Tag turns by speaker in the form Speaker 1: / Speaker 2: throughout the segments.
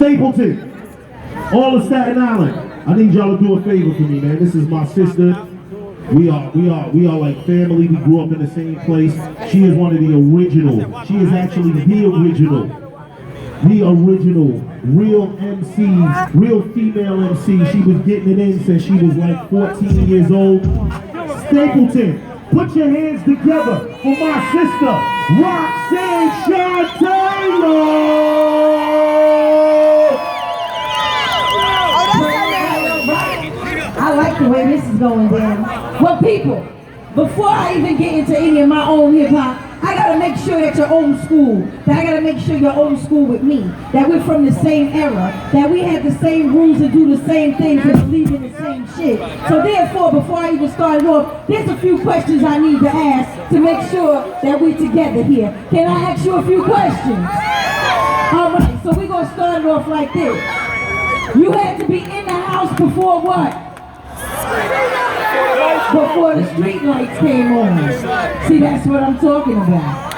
Speaker 1: Stapleton, all of Staten Island. I need y'all to do a favor for me, man. This is my sister. We are like family. We grew up in the same place. She is one of the original. She is actually the original. The original, real MC, real female MC. She was getting it in since she was like 14 years old. Stapleton, put your hands together for my sister, Roxanne Shanté.
Speaker 2: I like the way this is going down. Well, people, before I even get into any of my own hip-hop, I gotta make sure that you're old school. That I gotta make sure you're old school with me. That we're from the same era. That we have the same rules and do the same things and believe in the same shit. So therefore, before I even start it off, there's a few questions I need to ask to make sure that we're together here. Can I ask you a few questions? Alright, so we're gonna start it off like this. You had to be in the house before what? Before the street lights came on. See, that's what I'm talking about.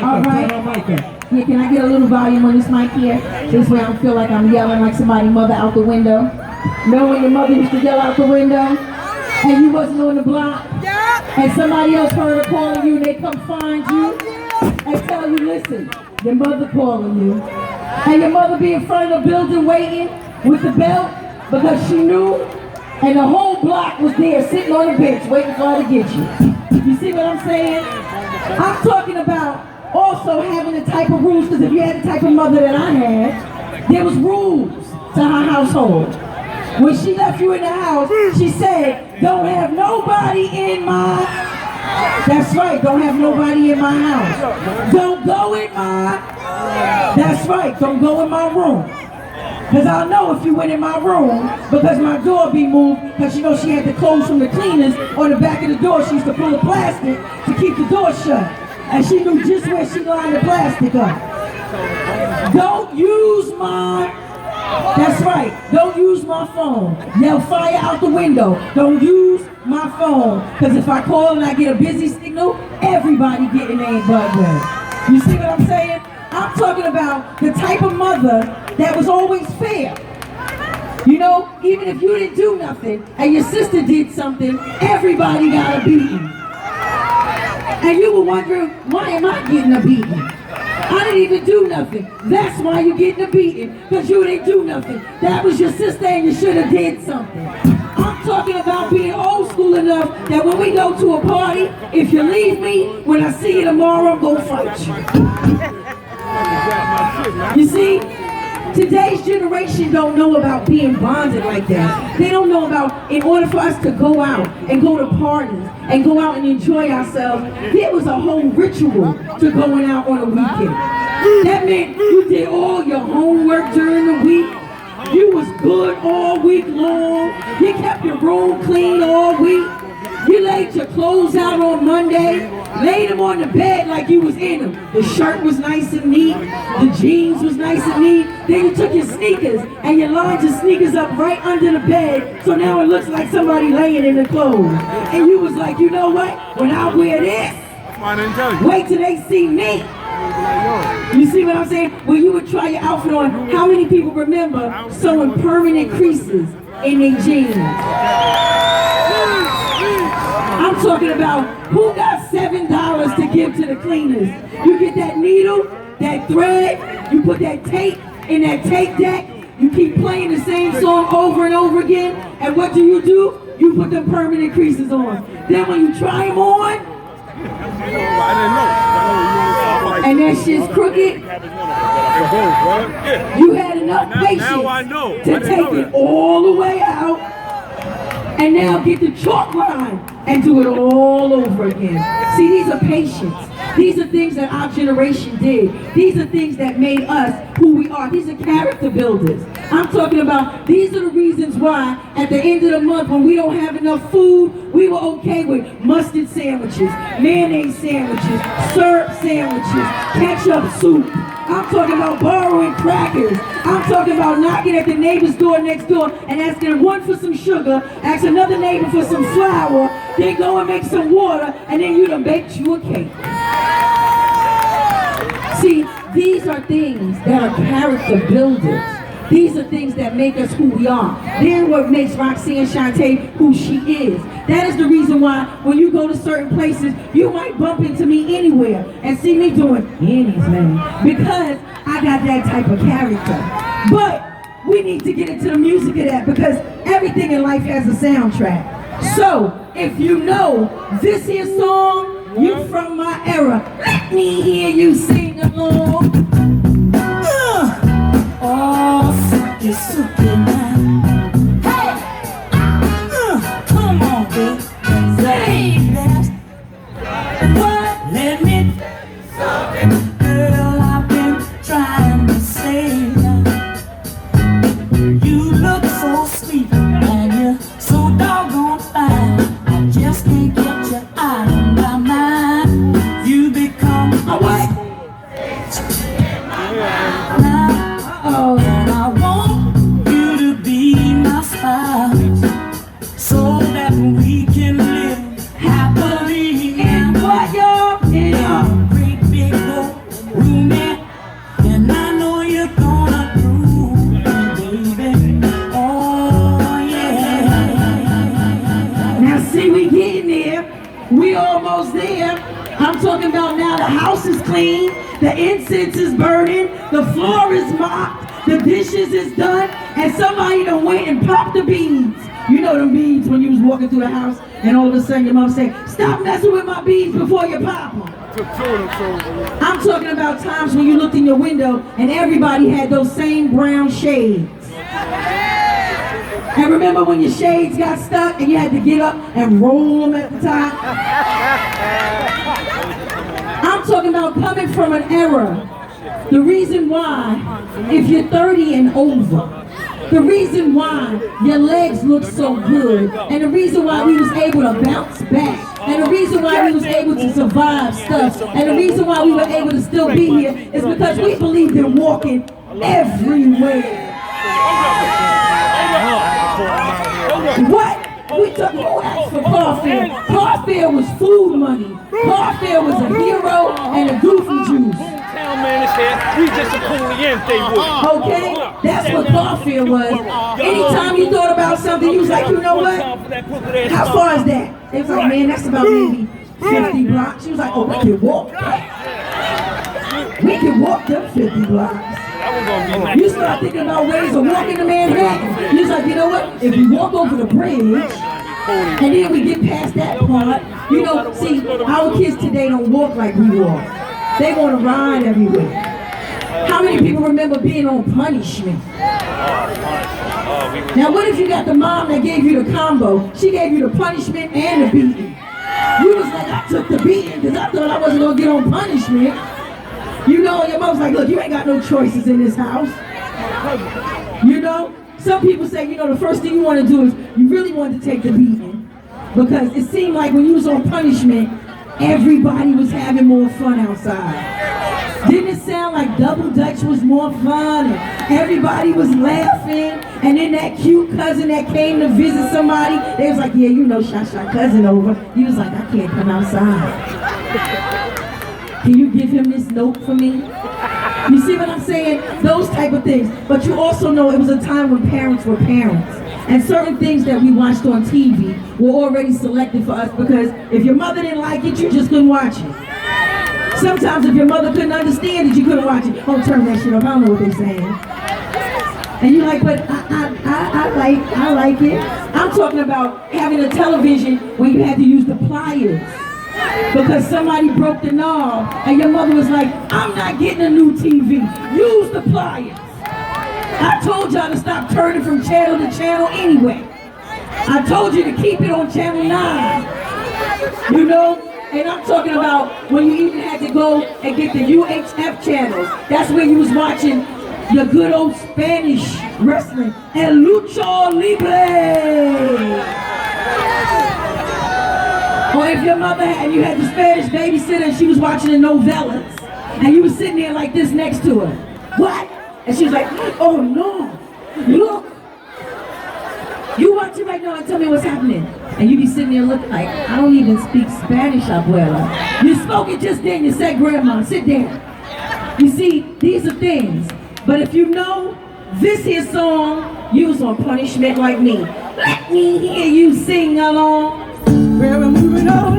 Speaker 2: All right. Yeah, can I get a little volume on this mic here? This way I don't feel like I'm yelling like somebody's mother out the window. Know when your mother used to yell out the window and you wasn't on the block and somebody else heard her calling you and they come find you and tell you, listen, your mother calling you. And your mother be in front of the building waiting with the belt because she knew. And the whole block was there sitting on the bench waiting for her to get you. You see what I'm saying? I'm talking about also having the type of rules, because if you had the type of mother that I had, there was rules to her household. When she left you in the house, she said, don't have nobody in my... That's right, don't have nobody in my house. Don't go in my... That's right, don't go in my room. Because I'll know if you went in my room because my door be moved, because you know she had the clothes from the cleaners on the back of the door. She used to pull the plastic to keep the door shut. And she knew just where she lined the plastic up. Don't use my, that's right, don't use my phone. Yell fire out the window. Don't use my phone. Because if I call and I get a busy signal, everybody getting their butt wet. You see what I'm saying? I'm talking about the type of mother that was always fair. You know, even if you didn't do nothing and your sister did something, everybody got a beating. And you were wondering, why am I getting a beating? I didn't even do nothing. That's why you're getting a beating, because you didn't do nothing. That was your sister and you should have did something. I'm talking about being old school enough that when we go to a party, if you leave me, when I see you tomorrow, I'm gonna fight you. You see, today's generation don't know about being bonded like that. They don't know about, in order for us to go out and go to parties and go out and enjoy ourselves, there was a whole ritual to going out on a weekend. That meant you did all your homework during the week. You was good all week long. You kept your room clean all week. You laid your clothes out on Monday, laid them on the bed like you was in them. The shirt was nice and neat, the jeans was nice and neat. Then you took your sneakers and you lined your sneakers up right under the bed, so now it looks like somebody laying in the clothes. And you was like, you know what? When I wear this, wait till they see me. You see what I'm saying? When you would try your outfit on, how many people remember sewing permanent creases in their jeans? I'm talking about who got $7 to give to the cleaners. You get that needle, that thread, you put that tape in that tape deck, you keep playing the same song over and over again, and what do? You put them permanent creases on. Then when you try them on, and that shit's crooked, you had enough patience to take it all the way out, and now get the chalk line and do it all over again. See, these are patience. These are things that our generation did. These are things that made us who we are. These are character builders. I'm talking about, these are the reasons why at the end of the month when we don't have enough food, we were okay with mustard sandwiches, mayonnaise sandwiches, syrup sandwiches, ketchup soup. I'm talking about borrowing crackers. I'm talking about knocking at the neighbor's door next door and asking one for some sugar, ask another neighbor for some flour, then go and make some water, and then you done baked you a cake. See, these are things that are character builders. These are things that make us who we are. They're what makes Roxanne Shanté who she is. That is the reason why when you go to certain places, you might bump into me anywhere and see me doing anything because I got that type of character. But we need to get into the music of that because everything in life has a soundtrack. So if you know this here song, you from my era, let me hear you sing along.
Speaker 3: Oh, sucky, sucky now. Hey! Come on, baby. Say that. What? Let me. Girl, I've been trying to say that. You look so sweet and you're so doggone fine. I just can't get you out of my mind. You become a what? And I want you to be my spouse so that we can live happily
Speaker 2: In what, y'all?
Speaker 3: in a great big old room. And I know you're gonna prove me, baby. Oh, yeah.
Speaker 2: Now see, we getting there. We almost there. I'm talking about now the house is clean, the incense is burning, the floor is mopped, the dishes is done, and somebody done went and popped the beads. You know them beads when you was walking through the house and all of a sudden your mom say, stop messing with my beads before you pop them. I'm talking about times when you looked in your window and everybody had those same brown shades. And remember when your shades got stuck and you had to get up and roll them at the top? I'm talking about coming from an era. The reason why, if you're 30 and over, the reason why your legs look so good, and the reason why we was able to bounce back, and the reason why we was able to survive stuff, and the reason why we were able to still be here is because we believed in walking everywhere. What? We took who asked for car fare? Car fare was food money. Car fare was a hero and a goofy juice.
Speaker 4: Town man is here. We just a they would.
Speaker 2: Okay? That's what car fare was. Anytime you thought about something, you was like, you know what? How far is that? They was like, man, that's about maybe 50 blocks. She was like, oh, we can walk that. We can walk them 50 blocks. You start thinking about ways of walking to Manhattan. You was like, you know what? If we walk over the bridge, and then we get past that part, you know, see, our kids today don't walk like we walk. They want to ride everywhere. How many people remember being on punishment? Now, what if you got the mom that gave you the combo? She gave you the punishment and the beating. You was like, I took the beating because I thought I wasn't going to get on punishment. You know, your mom's like, look, you ain't got no choices in this house. You know, some people say, you know, the first thing you want to do is you really want to take the beating. Because it seemed like when you was on punishment, everybody was having more fun outside. Didn't it sound like Double Dutch was more fun and everybody was laughing? And then that cute cousin that came to visit somebody, they was like, yeah, you know, Sha cousin over. He was like, I can't come outside. Can you give him this note for me? You see what I'm saying? Those type of things. But you also know it was a time when parents were parents. And certain things that we watched on TV were already selected for us because if your mother didn't like it, you just couldn't watch it. Sometimes if your mother couldn't understand it, you couldn't watch it. Oh, turn that shit off. I don't know what they're saying. And you're like, but I like it. I'm talking about having a television where you had to use the pliers. Because somebody broke the knob and your mother was like, I'm not getting a new TV. Use the pliers. I told y'all to stop turning from channel to channel anyway. I told you to keep it on channel 9. You know? And I'm talking about when you even had to go and get the UHF channels. That's where you was watching the good old Spanish wrestling and Lucha Libre. Or if your mother had, you had the Spanish babysitter and she was watching the novellas and you was sitting there like this next to her. What? And she was like, oh no, look. You watch it right now and tell me what's happening. And you be sitting there looking like, I don't even speak Spanish, abuela. You spoke it just then, you said, grandma, sit down. You see, these are things. But if you know this here song, you was on punishment like me. Let me hear you sing along.
Speaker 3: Well, we're moving on